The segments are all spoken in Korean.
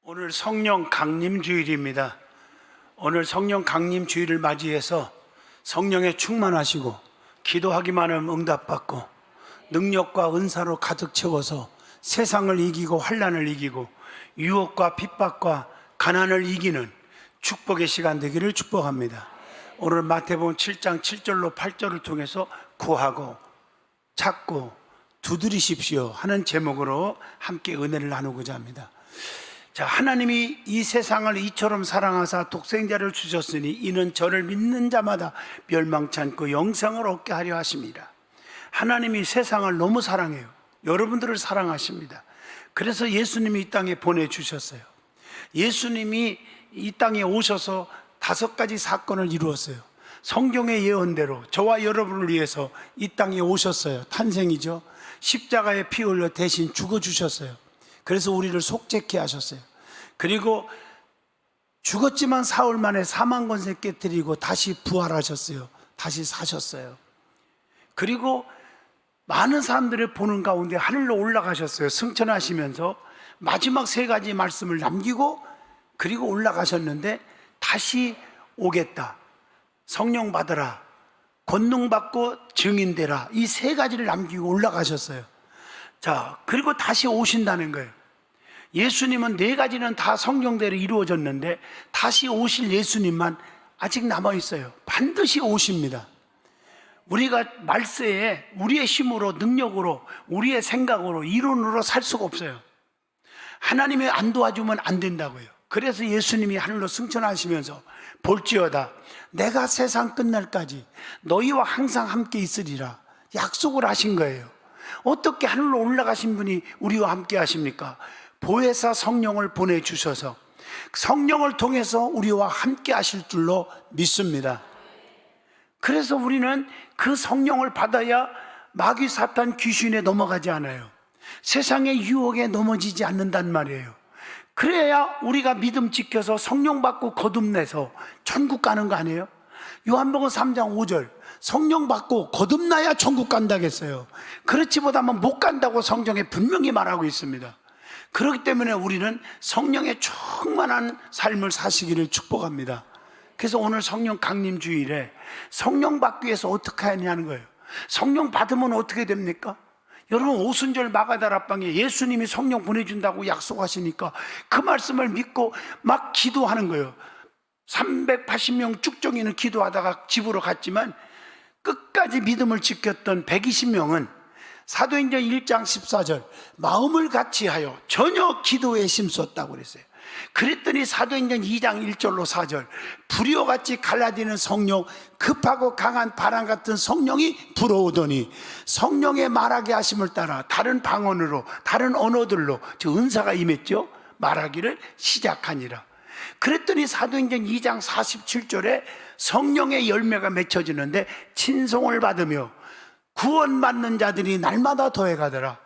오늘 성령 강림 주일입니다. 오늘 성령 강림 주일을 맞이해서 성령에 충만하시고 기도하기만 하면 응답받고 능력과 은사로 가득 채워서 세상을 이기고 환난을 이기고 유혹과 핍박과 가난을 이기는 축복의 시간 되기를 축복합니다. 오늘 마태복음 7장 7절로 8절을 통해서 구하고 찾고 두드리십시오 하는 제목으로 함께 은혜를 나누고자 합니다. 자, 하나님이 이 세상을 이처럼 사랑하사 독생자를 주셨으니 이는 저를 믿는 자마다 멸망치 않고 영생을 얻게 하려 하십니다. 하나님이 세상을 너무 사랑해요. 여러분들을 사랑하십니다. 그래서 예수님이 이 땅에 보내주셨어요. 예수님이 이 땅에 오셔서 5가지 사건을 이루었어요. 성경의 예언대로 저와 여러분을 위해서 이 땅에 오셨어요. 탄생이죠. 십자가에 피 흘려 대신 죽어주셨어요. 그래서 우리를 속죄케 하셨어요. 그리고 죽었지만 사흘 만에 사망 권세 깨뜨리고 다시 부활하셨어요. 다시 사셨어요. 그리고 많은 사람들의 보는 가운데 하늘로 올라가셨어요. 승천하시면서 마지막 3가지 말씀을 남기고 그리고 올라가셨는데 다시 오겠다. 성령 받으라. 권능 받고 증인되라. 이 3가지를 남기고 올라가셨어요. 자, 그리고 다시 오신다는 거예요. 예수님은 4가지는 다 성령대로 이루어졌는데 다시 오실 예수님만 아직 남아있어요. 반드시 오십니다. 우리가 말세에 우리의 힘으로 능력으로 우리의 생각으로 이론으로 살 수가 없어요. 하나님이 안 도와주면 안 된다고요. 그래서 예수님이 하늘로 승천하시면서 볼지어다 내가 세상 끝날까지 너희와 항상 함께 있으리라 약속을 하신 거예요. 어떻게 하늘로 올라가신 분이 우리와 함께 하십니까? 보혜사 성령을 보내주셔서 성령을 통해서 우리와 함께 하실 줄로 믿습니다. 그래서 우리는 그 성령을 받아야 마귀 사탄 귀신에 넘어가지 않아요. 세상의 유혹에 넘어지지 않는단 말이에요. 그래야 우리가 믿음 지켜서 성령 받고 거듭내서 천국 가는 거 아니에요? 요한복음 3장 5절 성령 받고 거듭나야 천국 간다겠어요. 그렇지 못하면 못 간다고 성경에 분명히 말하고 있습니다. 그렇기 때문에 우리는 성령의 충만한 삶을 사시기를 축복합니다. 그래서 오늘 성령 강림 주일에 성령 받기 위해서 어떻게 하냐는 거예요. 성령 받으면 어떻게 됩니까? 여러분 오순절 마가다락방에 예수님이 성령 보내준다고 약속하시니까 그 말씀을 믿고 막 기도하는 거예요. 380명 쭉정이는 기도하다가 집으로 갔지만 끝까지 믿음을 지켰던 120명은 사도행전 1장 14절 마음을 같이하여 전혀 기도에 힘썼다고 그랬어요. 그랬더니 사도행전 2장 1절로 4절 불이와같이 갈라지는 성령 급하고 강한 바람 같은 성령이 불어오더니 성령의 말하게 하심을 따라 다른 방언으로 다른 언어들로 저 은사가 임했죠. 말하기를 시작하니라. 그랬더니 사도행전 2장 47절에 성령의 열매가 맺혀지는데 친송을 받으며 구원받는 자들이 날마다 더해가더라.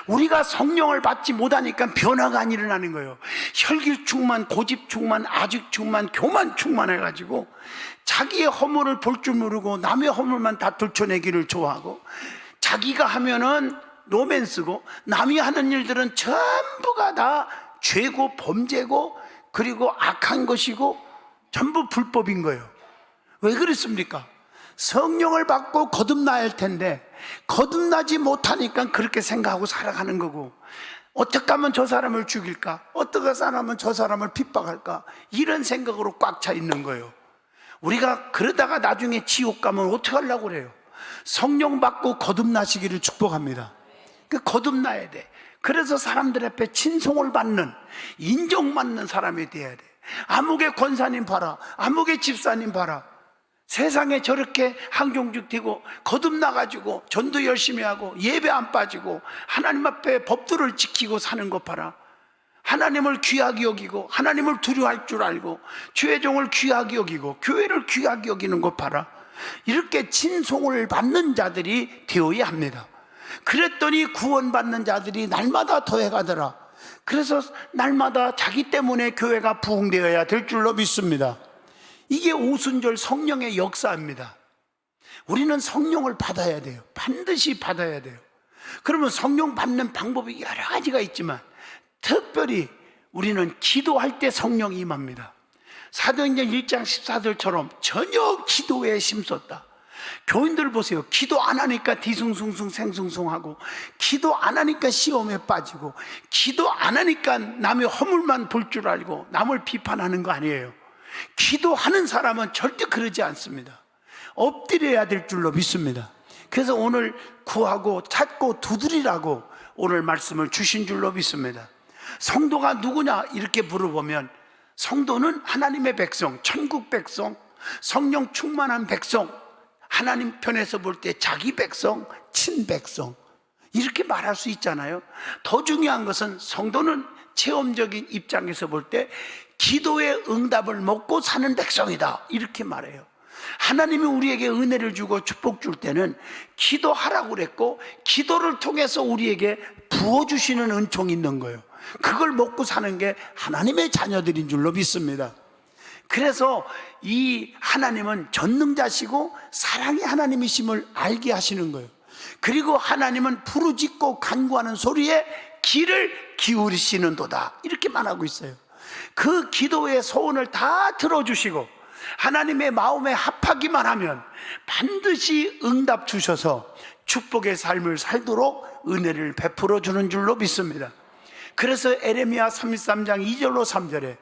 우리가 성령을 받지 못하니까 변화가 안 일어나는 거예요. 혈기충만, 고집충만, 아직충만, 교만충만 해가지고 자기의 허물을 볼 줄 모르고 남의 허물만 다 들춰내기를 좋아하고 자기가 하면은 로맨스고 남이 하는 일들은 전부가 다 죄고 범죄고 그리고 악한 것이고 전부 불법인 거예요. 왜 그랬습니까? 성령을 받고 거듭나야 할 텐데 거듭나지 못하니까 그렇게 생각하고 살아가는 거고 어떻게 하면 저 사람을 죽일까? 어떻게 하면 저 사람을 핍박할까? 이런 생각으로 꽉 차 있는 거예요. 우리가 그러다가 나중에 지옥 가면 어떻게 하려고 그래요? 성령 받고 거듭나시기를 축복합니다. 그 거듭나야 돼. 그래서 사람들 앞에 친송을 받는 인정받는 사람이 돼야 돼. 아무개 권사님 봐라, 아무개 집사님 봐라. 세상에 저렇게 항종직 되고 거듭나가지고 전도 열심히 하고 예배 안 빠지고 하나님 앞에 법도를 지키고 사는 것 봐라. 하나님을 귀하게 여기고 하나님을 두려워할 줄 알고 주의 종을 귀하게 여기고 교회를 귀하게 여기는 것 봐라. 이렇게 친송을 받는 자들이 되어야 합니다. 그랬더니 구원받는 자들이 날마다 더해가더라. 그래서 날마다 자기 때문에 교회가 부흥되어야 될 줄로 믿습니다. 이게 오순절 성령의 역사입니다. 우리는 성령을 받아야 돼요. 반드시 받아야 돼요. 그러면 성령 받는 방법이 여러 가지가 있지만 특별히 우리는 기도할 때 성령이 임합니다. 사도행전 1장 14절처럼 전혀 기도에 힘썼다. 교인들 보세요. 기도 안 하니까 뒤숭숭숭 생숭숭하고, 기도 안 하니까 시험에 빠지고, 기도 안 하니까 남의 허물만 볼 줄 알고 남을 비판하는 거 아니에요. 기도하는 사람은 절대 그러지 않습니다. 엎드려야 될 줄로 믿습니다. 그래서 오늘 구하고 찾고 두드리라고 오늘 말씀을 주신 줄로 믿습니다. 성도가 누구냐 이렇게 물어보면, 성도는 하나님의 백성, 천국 백성, 성령 충만한 백성, 하나님 편에서 볼 때 자기 백성, 친백성, 이렇게 말할 수 있잖아요. 더 중요한 것은 성도는 체험적인 입장에서 볼 때 기도의 응답을 먹고 사는 백성이다, 이렇게 말해요. 하나님이 우리에게 은혜를 주고 축복 줄 때는 기도하라고 그랬고, 기도를 통해서 우리에게 부어주시는 은총이 있는 거예요. 그걸 먹고 사는 게 하나님의 자녀들인 줄로 믿습니다. 그래서 이 하나님은 전능자시고 사랑의 하나님이심을 알게 하시는 거예요. 그리고 하나님은 부르짖고 간구하는 소리에 귀를 기울이시는도다, 이렇게 말하고 있어요. 그 기도의 소원을 다 들어주시고 하나님의 마음에 합하기만 하면 반드시 응답 주셔서 축복의 삶을 살도록 은혜를 베풀어 주는 줄로 믿습니다. 그래서 에레미야 33장 2절로 3절에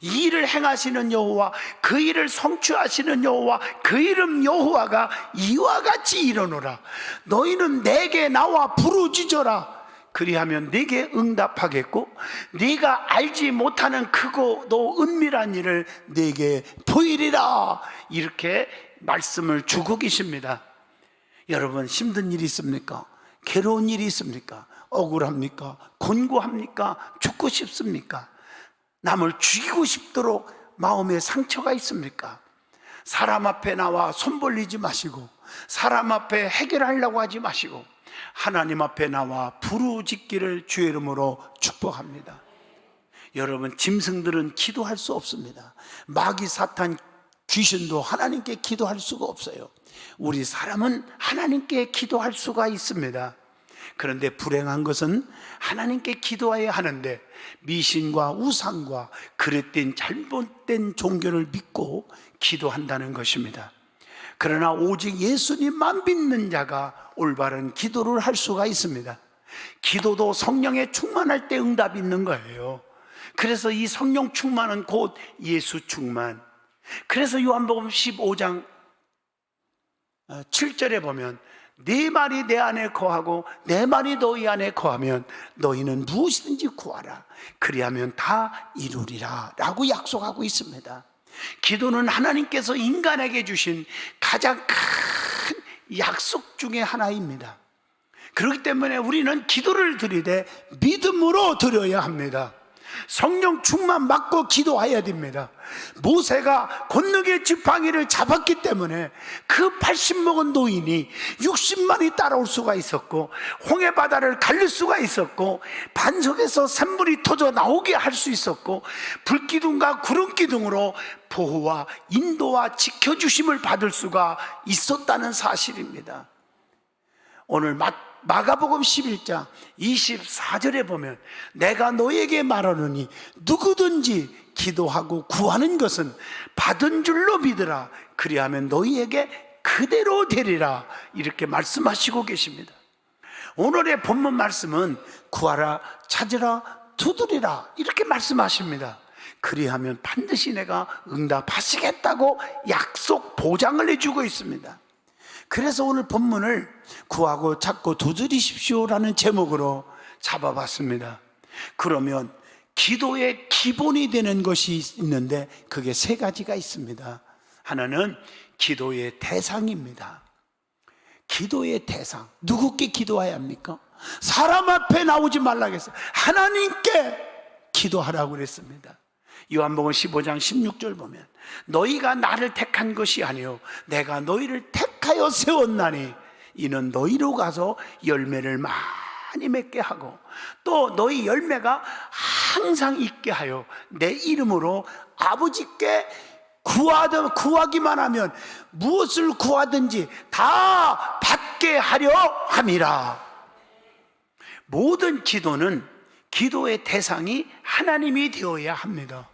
이 일을 행하시는 여호와, 그 일을 성취하시는 여호와, 그 이름 여호와가 이와 같이 이르노라. 너희는 내게 나와 부르짖어라. 그리하면 네게 응답하겠고 네가 알지 못하는 크고 또 은밀한 일을 네게 보이리라. 이렇게 말씀을 주고 계십니다. 여러분, 힘든 일이 있습니까? 괴로운 일이 있습니까? 억울합니까? 곤고합니까? 죽고 싶습니까? 남을 죽이고 싶도록 마음에 상처가 있습니까? 사람 앞에 나와 손 벌리지 마시고, 사람 앞에 해결하려고 하지 마시고 하나님 앞에 나와 부르짖기를 주의 이름으로 축복합니다. 여러분, 짐승들은 기도할 수 없습니다. 마귀, 사탄, 귀신도 하나님께 기도할 수가 없어요. 우리 사람은 하나님께 기도할 수가 있습니다. 그런데 불행한 것은 하나님께 기도해야 하는데 미신과 우상과 그릇된 잘못된 종교를 믿고 기도한다는 것입니다. 그러나 오직 예수님만 믿는 자가 올바른 기도를 할 수가 있습니다. 기도도 성령에 충만할 때 응답이 있는 거예요. 그래서 이 성령 충만은 곧 예수 충만. 그래서 요한복음 15장 7절에 보면 네 말이 내 안에 거하고 내 말이 너희 안에 거하면 너희는 무엇이든지 구하라. 그리하면 다 이루리라 라고 약속하고 있습니다. 기도는 하나님께서 인간에게 주신 가장 큰 약속 중에 하나입니다. 그렇기 때문에 우리는 기도를 드리되 믿음으로 드려야 합니다. 성령 충만 받고 기도해야 됩니다. 모세가 권능의 지팡이를 잡았기 때문에 그 80 먹은 노인이 60만이 따라올 수가 있었고, 홍해바다를 갈릴 수가 있었고, 반석에서 샘물이 터져 나오게 할 수 있었고, 불기둥과 구름기둥으로 보호와 인도와 지켜주심을 받을 수가 있었다는 사실입니다. 오늘 마가복음 11장 24절에 보면 내가 너에게 말하노니 누구든지 기도하고 구하는 것은 받은 줄로 믿으라. 그리하면 너희에게 그대로 되리라. 이렇게 말씀하시고 계십니다. 오늘의 본문 말씀은 구하라, 찾으라, 두드리라 이렇게 말씀하십니다. 그리하면 반드시 내가 응답하시겠다고 약속 보장을 해주고 있습니다. 그래서 오늘 본문을 구하고 찾고 두드리십시오라는 제목으로 잡아봤습니다. 그러면 기도의 기본이 되는 것이 있는데 그게 세 가지가 있습니다. 하나는 기도의 대상입니다. 기도의 대상. 누구께 기도해야 합니까? 사람 앞에 나오지 말라고 했어요. 하나님께 기도하라고 그랬습니다. 요한복음 15장 16절 보면 너희가 나를 택한 것이 아니요 내가 너희를 택하여 세웠나니 이는 너희로 가서 열매를 많이 맺게 하고 또 너희 열매가 항상 있게 하여 내 이름으로 아버지께 구하기만 하면 무엇을 구하든지 다 받게 하려 함이라. 모든 기도는 기도의 대상이 하나님이 되어야 합니다.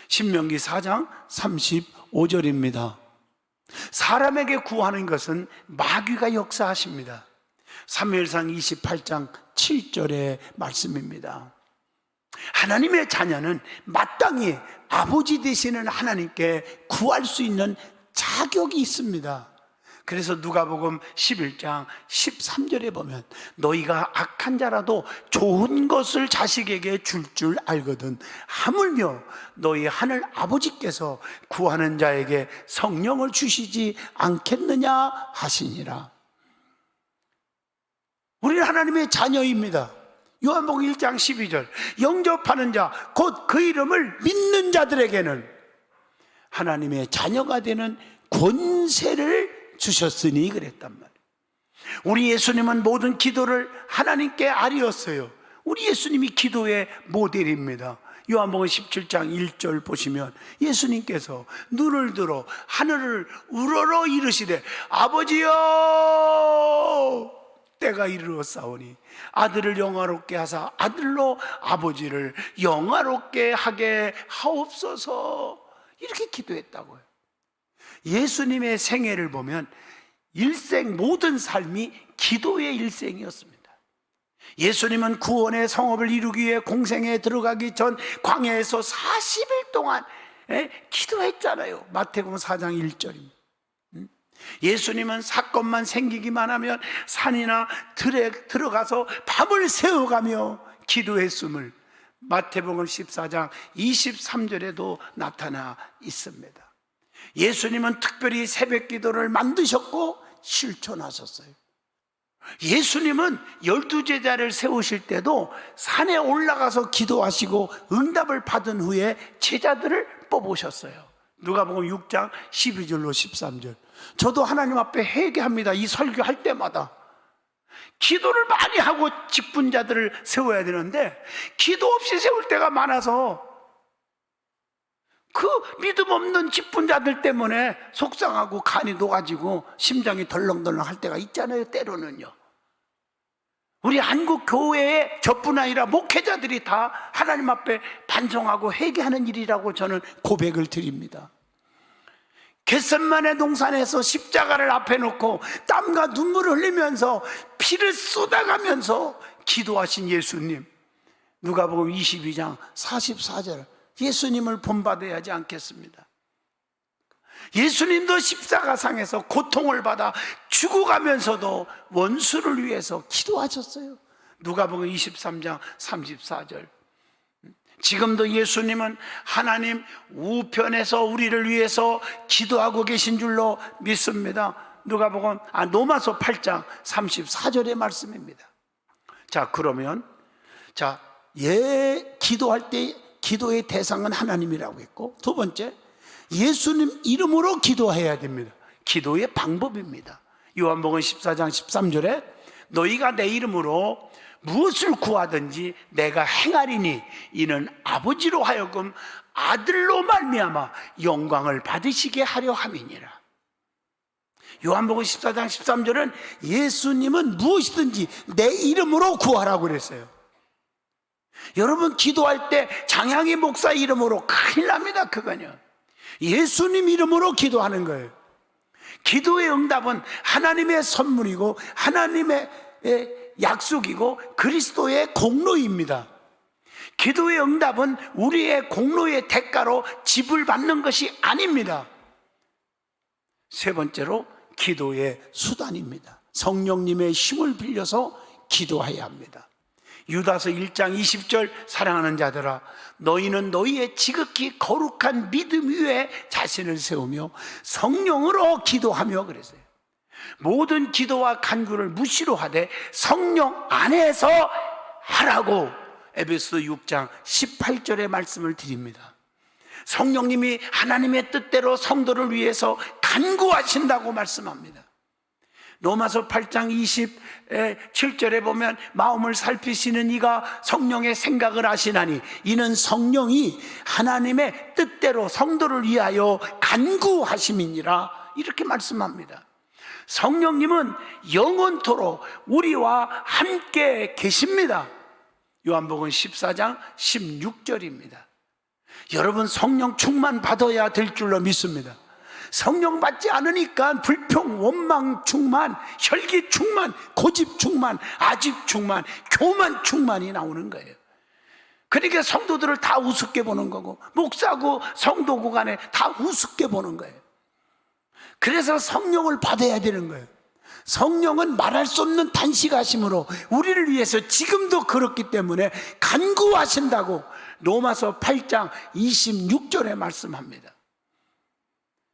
신명기 4장 35절입니다. 사람에게 구하는 것은 마귀가 역사하십니다. 사무엘상 28장 7절의 말씀입니다. 하나님의 자녀는 마땅히 아버지 되시는 하나님께 구할 수 있는 자격이 있습니다. 그래서 누가복음 11장 13절에 보면 너희가 악한 자라도 좋은 것을 자식에게 줄 알거든 하물며 너희 하늘 아버지께서 구하는 자에게 성령을 주시지 않겠느냐 하시니라. 우리는 하나님의 자녀입니다. 요한복음 1장 12절 영접하는 자 곧 그 이름을 믿는 자들에게는 하나님의 자녀가 되는 권세를 주셨으니 그랬단 말이에요. 우리 예수님은 모든 기도를 하나님께 아뢰었어요. 우리 예수님이 기도의 모델입니다. 요한복음 17장 1절 보시면 예수님께서 눈을 들어 하늘을 우러러 이르시되 아버지여 때가 이르렀사오니 아들을 영화롭게 하사 아들로 아버지를 영화롭게 하게 하옵소서, 이렇게 기도했다고요. 예수님의 생애를 보면 일생 모든 삶이 기도의 일생이었습니다. 예수님은 구원의 성업을 이루기 위해 공생에 들어가기 전 광야에서 40일 동안 기도했잖아요. 마태복음 4장 1절입니다. 예수님은 사건만 생기기만 하면 산이나 들에 들어가서 밤을 새워가며 기도했음을 마태복음 14장 23절에도 나타나 있습니다. 예수님은 특별히 새벽 기도를 만드셨고 실천하셨어요. 예수님은 12제자를 세우실 때도 산에 올라가서 기도하시고 응답을 받은 후에 제자들을 뽑으셨어요. 누가복음 6장 12절로 13절. 저도 하나님 앞에 회개합니다. 이 설교할 때마다 기도를 많이 하고 직분자들을 세워야 되는데 기도 없이 세울 때가 많아서 그 믿음 없는 직분자들 때문에 속상하고 간이 녹아지고 심장이 덜렁덜렁 할 때가 있잖아요. 때로는요. 우리 한국 교회의 저뿐 아니라 목회자들이 다 하나님 앞에 반성하고 회개하는 일이라고 저는 고백을 드립니다. 겟셋마네 동산에서 십자가를 앞에 놓고 땀과 눈물을 흘리면서 피를 쏟아가면서 기도하신 예수님, 누가복음 22장 44절, 예수님을 본받아야 하지 않겠습니다. 예수님도 십자가상에서 고통을 받아 죽어가면서도 원수를 위해서 기도하셨어요. 누가복음 23장 34절. 지금도 예수님은 하나님 우편에서 우리를 위해서 기도하고 계신 줄로 믿습니다. 누가복음 로마서 8장 34절의 말씀입니다. 자, 그러면 기도할 때 기도의 대상은 하나님이라고 했고, 두 번째, 예수님 이름으로 기도해야 됩니다. 기도의 방법입니다. 요한복음 14장 13절에 너희가 내 이름으로 무엇을 구하든지 내가 행하리니 이는 아버지로 하여금 아들로 말미암아 영광을 받으시게 하려 함이니라. 요한복음 14장 13절은 예수님은 무엇이든지 내 이름으로 구하라고 그랬어요. 여러분 기도할 때 장향희 목사 이름으로 큰일 납니다. 그거는요. 예수님 이름으로 기도하는 거예요. 기도의 응답은 하나님의 선물이고 하나님의 약속이고 그리스도의 공로입니다. 기도의 응답은 우리의 공로의 대가로 지불받는 것이 아닙니다. 세 번째로 기도의 수단입니다. 성령님의 힘을 빌려서 기도해야 합니다. 유다서 1장 20절, 사랑하는 자들아 너희는 너희의 지극히 거룩한 믿음 위에 자신을 세우며 성령으로 기도하며 그랬어요. 모든 기도와 간구를 무시로 하되 성령 안에서 하라고 에베소 6장 18절의 말씀을 드립니다. 성령님이 하나님의 뜻대로 성도를 위해서 간구하신다고 말씀합니다. 로마서 8장 27절에 보면 마음을 살피시는 이가 성령의 생각을 아시나니 이는 성령이 하나님의 뜻대로 성도를 위하여 간구하심이니라, 이렇게 말씀합니다. 성령님은 영원토록 우리와 함께 계십니다. 요한복음 14장 16절입니다. 여러분, 성령 충만 받아야 될 줄로 믿습니다. 성령 받지 않으니까 불평, 원망 충만, 혈기 충만, 고집 충만, 아집 충만, 교만 충만이 나오는 거예요. 그러니까 성도들을 다 우습게 보는 거고, 목사고 성도고 간에 다 우습게 보는 거예요. 그래서 성령을 받아야 되는 거예요. 성령은 말할 수 없는 단식하심으로 우리를 위해서 지금도 그렇기 때문에 간구하신다고 로마서 8장 26절에 말씀합니다.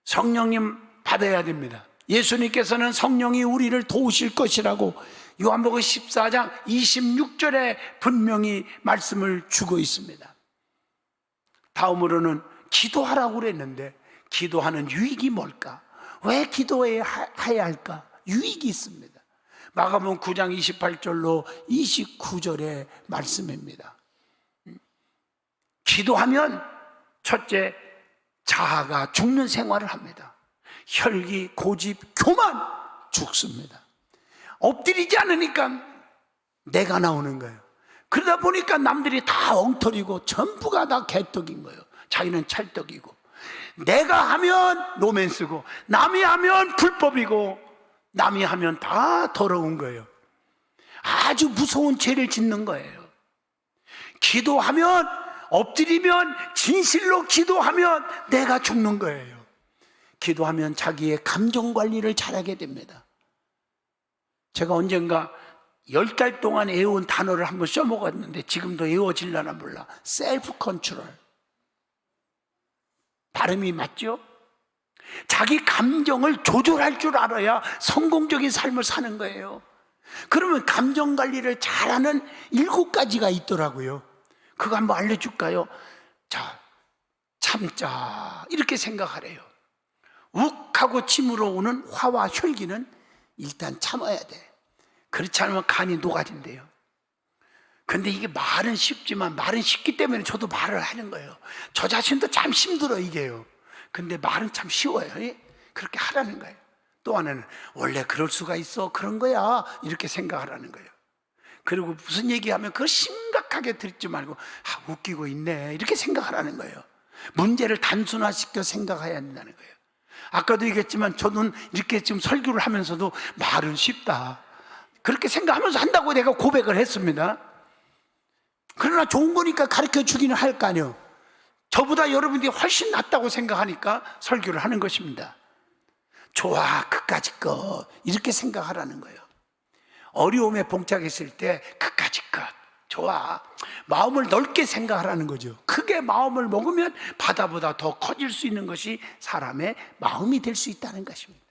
성령님 받아야 됩니다. 예수님께서는 성령이 우리를 도우실 것이라고 요한복음 14장 26절에 분명히 말씀을 주고 있습니다. 다음으로는 기도하라고 그랬는데, 기도하는 유익이 뭘까? 왜 기도해야 할까? 유익이 있습니다. 마가복음 9장 28절로 29절의 말씀입니다. 기도하면 첫째, 자아가 죽는 생활을 합니다. 혈기, 고집, 교만 죽습니다. 엎드리지 않으니까 내가 나오는 거예요. 그러다 보니까 남들이 다 엉터리고 전부가 다 개떡인 거예요. 자기는 찰떡이고, 내가 하면 로맨스고, 남이 하면 불법이고, 남이 하면 다 더러운 거예요. 아주 무서운 죄를 짓는 거예요. 기도하면, 엎드리면, 진실로 기도하면 내가 죽는 거예요. 기도하면 자기의 감정 관리를 잘하게 됩니다. 제가 언젠가 10달 동안 외운 단어를 한번 써먹었는데 지금도 외워질려나 몰라. 셀프 컨트롤. 발음이 맞죠? 자기 감정을 조절할 줄 알아야 성공적인 삶을 사는 거예요. 그러면 감정 관리를 잘하는 7가지가 있더라고요. 그거 한번 알려줄까요? 자, 참자, 이렇게 생각하래요. 욱하고 침으로 오는 화와 혈기는 일단 참아야 돼. 그렇지 않으면 간이 녹아진대요. 근데 이게 말은 쉽지만, 말은 쉽기 때문에 저도 말을 하는 거예요. 저 자신도 참 힘들어 이게요. 근데 말은 참 쉬워요. 그렇게 하라는 거예요. 또 하나는 원래 그럴 수가 있어, 그런 거야, 이렇게 생각하라는 거예요. 그리고 무슨 얘기하면 그걸 심각하게 듣지 말고 웃기고 있네, 이렇게 생각하라는 거예요. 문제를 단순화시켜 생각해야 한다는 거예요. 아까도 얘기했지만 저는 이렇게 지금 설교를 하면서도 말은 쉽다, 그렇게 생각하면서 한다고 내가 고백을 했습니다. 그러나 좋은 거니까 가르쳐 주기는 할 거 아니에요. 저보다 여러분들이 훨씬 낫다고 생각하니까 설교를 하는 것입니다. 좋아, 그까짓 거, 이렇게 생각하라는 거예요. 어려움에 봉착했을 때 그까짓 것, 좋아, 마음을 넓게 생각하라는 거죠. 크게 마음을 먹으면 바다보다 더 커질 수 있는 것이 사람의 마음이 될 수 있다는 것입니다.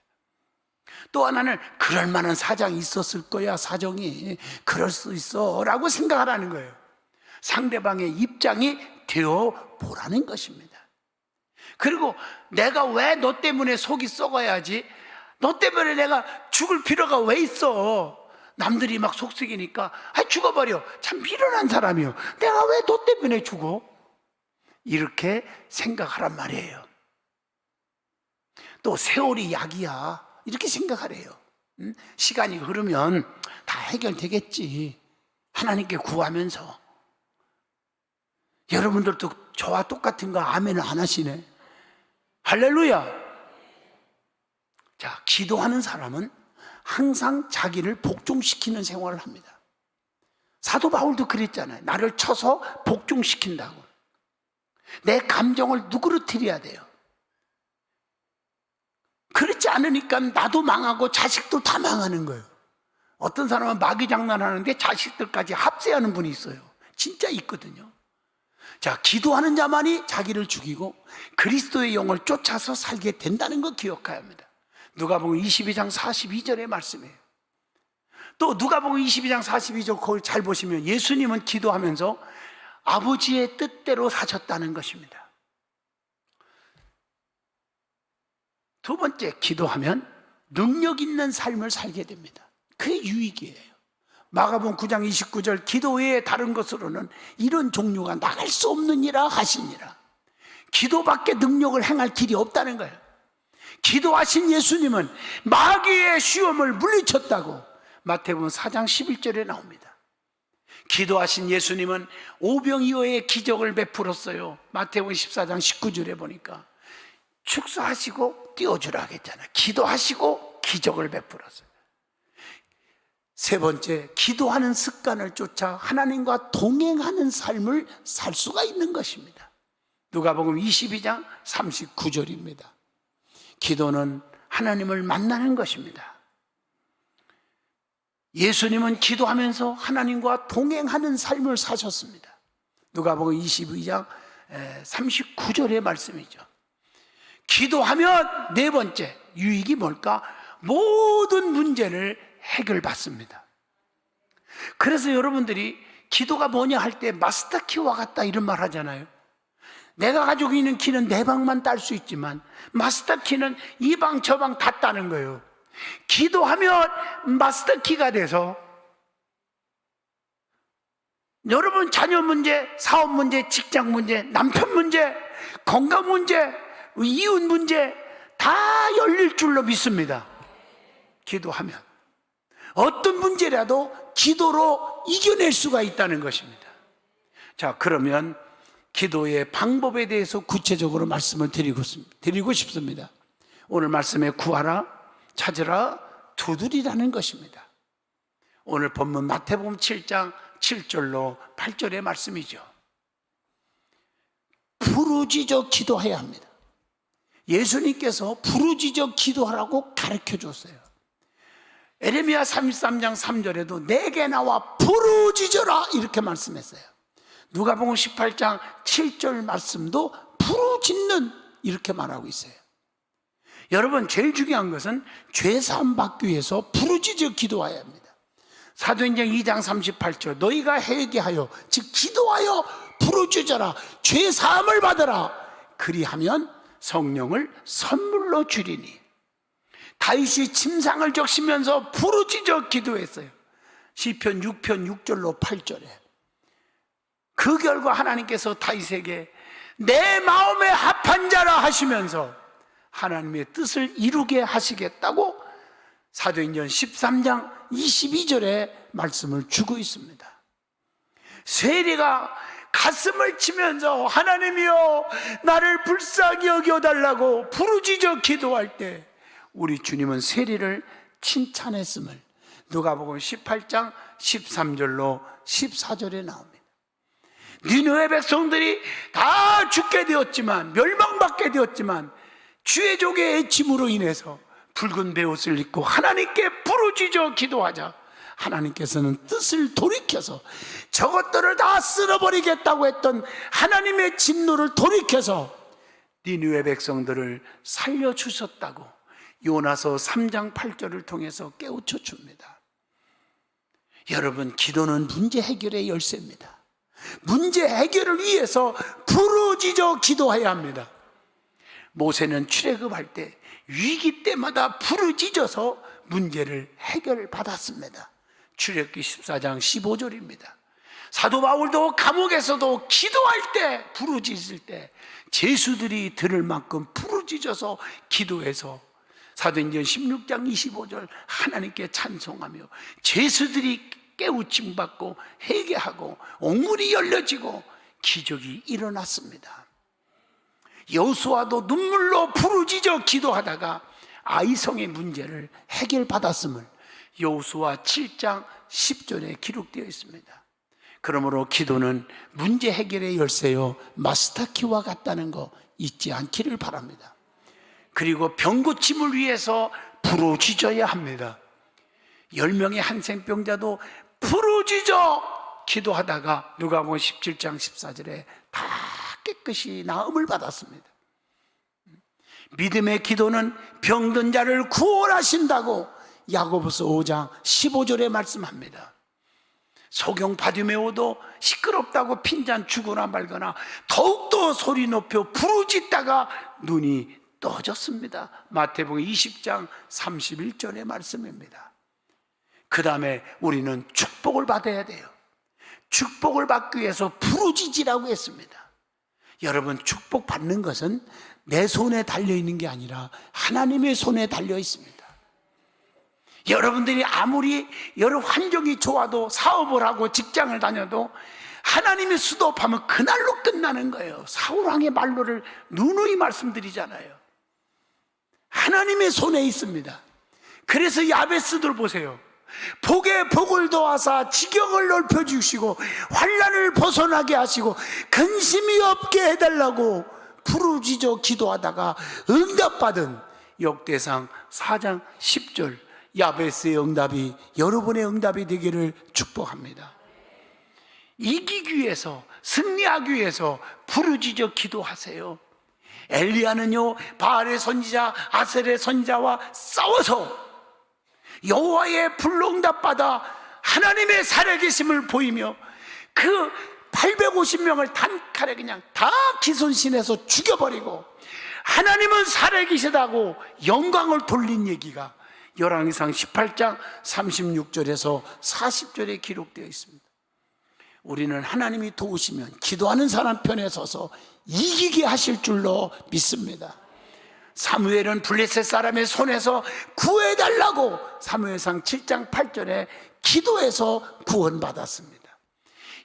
또 하나는 그럴 만한 사정이 있었을 거야, 사정이 그럴 수 있어 라고 생각하라는 거예요. 상대방의 입장이 되어 보라는 것입니다. 그리고 내가 왜 너 때문에 속이 썩어야지, 너 때문에 내가 죽을 필요가 왜 있어, 남들이 막 속썩이니까 죽어버려, 참 미련한 사람이요, 내가 왜 너 때문에 죽어, 이렇게 생각하란 말이에요. 또 세월이 약이야, 이렇게 생각하래요. 시간이 흐르면 다 해결되겠지, 하나님께 구하면서. 여러분들도 저와 똑같은 거 아멘을 안 하시네. 할렐루야. 자, 기도하는 사람은 항상 자기를 복종시키는 생활을 합니다. 사도 바울도 그랬잖아요. 나를 쳐서 복종시킨다고. 내 감정을 누그러뜨려야 돼요. 그렇지 않으니까 나도 망하고 자식도 다 망하는 거예요. 어떤 사람은 마귀 장난하는데 자식들까지 합세하는 분이 있어요. 진짜 있거든요. 자, 기도하는 자만이 자기를 죽이고 그리스도의 영을 쫓아서 살게 된다는 거 기억해야 합니다. 누가복음 22장 42절의 말씀이에요. 또 누가복음 22장 42절 거기 잘 보시면 예수님은 기도하면서 아버지의 뜻대로 사셨다는 것입니다. 두 번째, 기도하면 능력 있는 삶을 살게 됩니다. 그게 유익이에요. 마가복음 9장 29절 기도 외에 다른 것으로는 이런 종류가 나갈 수 없느니라 하시니라. 기도밖에 능력을 행할 길이 없다는 거예요. 기도하신 예수님은 마귀의 시험을 물리쳤다고 마태복음 4장 11절에 나옵니다. 기도하신 예수님은 오병이어의 기적을 베풀었어요. 마태복음 14장 19절에 보니까 축사하시고 띄워주라 하겠잖아요. 기도하시고 기적을 베풀었어요. 세 번째, 기도하는 습관을 쫓아 하나님과 동행하는 삶을 살 수가 있는 것입니다. 누가복음 22장 39절입니다. 기도는 하나님을 만나는 것입니다. 예수님은 기도하면서 하나님과 동행하는 삶을 사셨습니다. 누가복음 22장 39절의 말씀이죠. 기도하면 네 번째 유익이 뭘까? 모든 문제를 해결받습니다. 그래서 여러분들이 기도가 뭐냐 할 때 마스터키와 같다 이런 말 하잖아요. 내가 가지고 있는 키는 네 방만 딸 수 있지만 마스터키는 이 방 저 방 다 따는 거예요. 기도하면 마스터키가 돼서 여러분 자녀 문제, 사업 문제, 직장 문제, 남편 문제, 건강 문제, 이웃 문제 다 열릴 줄로 믿습니다. 기도하면 어떤 문제라도 기도로 이겨낼 수가 있다는 것입니다. 자, 그러면 기도의 방법에 대해서 구체적으로 말씀을 드리고 싶습니다. 오늘 말씀에 구하라, 찾으라, 두드리라는 것입니다. 오늘 본문 마태복음 7장 7절로 8절의 말씀이죠. 부르짖어 기도해야 합니다. 예수님께서 부르짖어 기도하라고 가르쳐 줬어요. 에레미야 33장 3절에도 내게 나와 부르짖어라 이렇게 말씀했어요. 누가복음 18장 7절 말씀도 부르짖는 이렇게 말하고 있어요. 여러분, 제일 중요한 것은 죄사함 받기 위해서 부르짖어 기도해야 합니다. 사도행전 2장 38절 너희가 회개하여 즉 기도하여 부르짖어라 죄사함을 받으라 그리하면 성령을 선물로 주리니. 다윗이 침상을 적시면서 부르짖어 기도했어요. 시편 6편 6절로 8절에. 그 결과 하나님께서 다윗에게 내 마음에 합한 자라 하시면서 하나님의 뜻을 이루게 하시겠다고 사도행전 13장 22절에 말씀을 주고 있습니다. 세리가 가슴을 치면서 하나님이여 나를 불쌍히 여겨달라고 부르짖어 기도할 때 우리 주님은 세리를 칭찬했음을 누가복음 18장 13절로 14절에 나옵니다. 니느웨 백성들이 다 죽게 되었지만 멸망받게 되었지만 주의 종의 애침으로 인해서 붉은 베옷을 입고 하나님께 부르짖어 기도하자 하나님께서는 뜻을 돌이켜서 저것들을 다 쓸어버리겠다고 했던 하나님의 진노를 돌이켜서 니느웨 백성들을 살려주셨다고 요나서 3장 8절을 통해서 깨우쳐 줍니다. 여러분, 기도는 문제 해결의 열쇠입니다. 문제 해결을 위해서 부르짖어 기도해야 합니다. 모세는 출애굽할 때 위기 때마다 부르짖어서 문제를 해결받았습니다. 출애굽기 14장 15절입니다. 사도 바울도 감옥에서도 기도할 때 부르짖을 때 죄수들이 들을 만큼 부르짖어서 기도해서 사도행전 16장 25절 하나님께 찬송하며 죄수들이 깨우침 받고 회개하고 옥문이 열려지고 기적이 일어났습니다. 여호수아도 눈물로 부르짖어 기도하다가 아이성의 문제를 해결받았음을 여호수아 7장 10절에 기록되어 있습니다. 그러므로 기도는 문제 해결의 열쇠요 마스터키와 같다는 거 잊지 않기를 바랍니다. 그리고 병고침을 위해서 부르짖어야 합니다. 10명의 한센병자도 부르짖어 기도하다가 누가복음 17장 14절에 다 깨끗이 나음을 받았습니다. 믿음의 기도는 병든 자를 구원하신다고 야고보서 5장 15절에 말씀합니다. 소경 바디메오도 시끄럽다고 핀잔 주거나 말거나 더욱더 소리 높여 부르짖다가 눈이 떠졌습니다. 마태복음 20장 31절의 말씀입니다. 그 다음에 우리는 축복을 받아야 돼요. 축복을 받기 위해서 부르짖으라고 했습니다. 여러분, 축복 받는 것은 내 손에 달려있는 게 아니라 하나님의 손에 달려 있습니다. 여러분들이 아무리 여러 환경이 좋아도, 사업을 하고 직장을 다녀도 하나님의 수도업하면 그날로 끝나는 거예요. 사울왕의 말로를 누누이 말씀드리잖아요. 하나님의 손에 있습니다. 그래서 야베스들 보세요. 복에 복을 더하사 지경을 넓혀주시고 환난을 벗어나게 하시고 근심이 없게 해달라고 부르짖어 기도하다가 응답받은 역대상 4장 10절 야베스의 응답이 여러분의 응답이 되기를 축복합니다. 이기기 위해서, 승리하기 위해서 부르짖어 기도하세요. 엘리야는요, 바알의 선지자 아셀의 선지자와 싸워서 여호와의 불로 응답받아 하나님의 살아계심을 보이며 그 850명을 단칼에 그냥 다 기손신해서 죽여버리고 하나님은 살아계시다고 영광을 돌린 얘기가 열왕기상 18장 36절에서 40절에 기록되어 있습니다. 우리는 하나님이 도우시면 기도하는 사람 편에 서서 이기게 하실 줄로 믿습니다. 사무엘은 블레셋 사람의 손에서 구해달라고 사무엘상 7장 8절에 기도해서 구원받았습니다.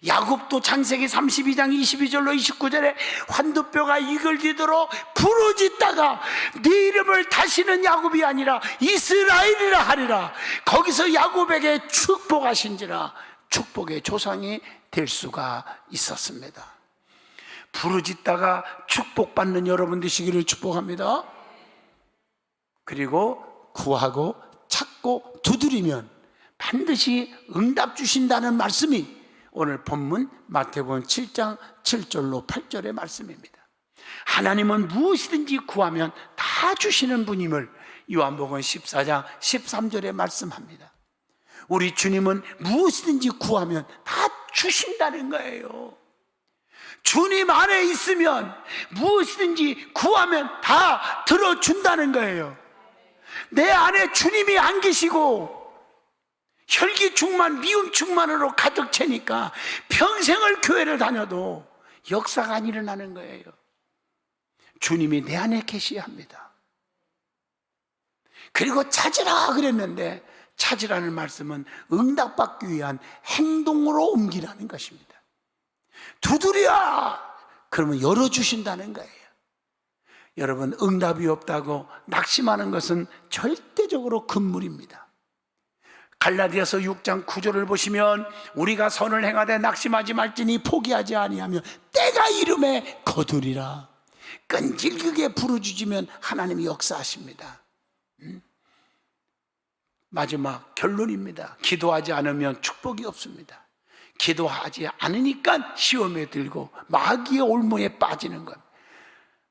야곱도 창세기 32장 22절로 29절에 환두뼈가 이글지도록 부르짖다가 네 이름을 다시는 야곱이 아니라 이스라엘이라 하리라. 거기서 야곱에게 축복하신지라 축복의 조상이 될 수가 있었습니다. 부르짖다가 축복받는 여러분 되시기를 축복합니다. 그리고 구하고 찾고 두드리면 반드시 응답 주신다는 말씀이 오늘 본문 마태복음 7장 7절로 8절의 말씀입니다. 하나님은 무엇이든지 구하면 다 주시는 분임을 요한복음 14장 13절에 말씀합니다. 우리 주님은 무엇이든지 구하면 다 주신다는 거예요. 주님 안에 있으면 무엇이든지 구하면 다 들어준다는 거예요. 내 안에 주님이 안 계시고 혈기충만 미움충만으로 가득 채니까 평생을 교회를 다녀도 역사가 안 일어나는 거예요. 주님이 내 안에 계셔야 합니다. 그리고 찾으라 그랬는데 찾으라는 말씀은 응답받기 위한 행동으로 옮기라는 것입니다. 두드려! 그러면 열어주신다는 거예요. 여러분, 응답이 없다고 낙심하는 것은 절대적으로 금물입니다. 갈라디아서 6장 9절을 보시면 우리가 선을 행하되 낙심하지 말지니 포기하지 아니하며 때가 이름에 거두리라. 끈질기게 부르짖으면 하나님이 역사하십니다. 마지막 결론입니다. 기도하지 않으면 축복이 없습니다. 기도하지 않으니까 시험에 들고 마귀의 올무에 빠지는 것.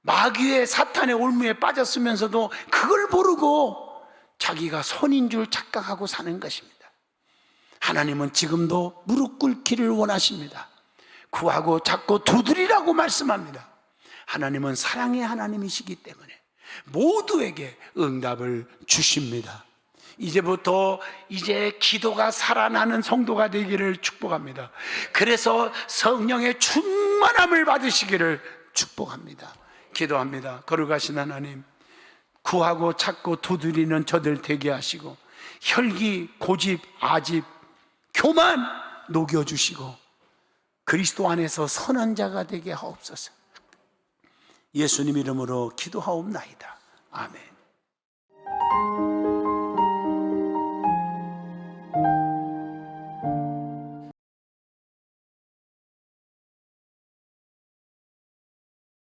마귀의 사탄의 올무에 빠졌으면서도 그걸 모르고 자기가 선인 줄 착각하고 사는 것입니다. 하나님은 지금도 무릎 꿇기를 원하십니다. 구하고 찾고 두드리라고 말씀합니다. 하나님은 사랑의 하나님이시기 때문에 모두에게 응답을 주십니다. 이제부터 기도가 살아나는 성도가 되기를 축복합니다. 그래서 성령의 충만함을 받으시기를 축복합니다. 기도합니다. 거룩하신 하나님, 구하고 찾고 두드리는 저들 되게 하시고 혈기, 고집, 아집, 교만 녹여주시고 그리스도 안에서 선한 자가 되게 하옵소서. 예수님 이름으로 기도하옵나이다. 아멘.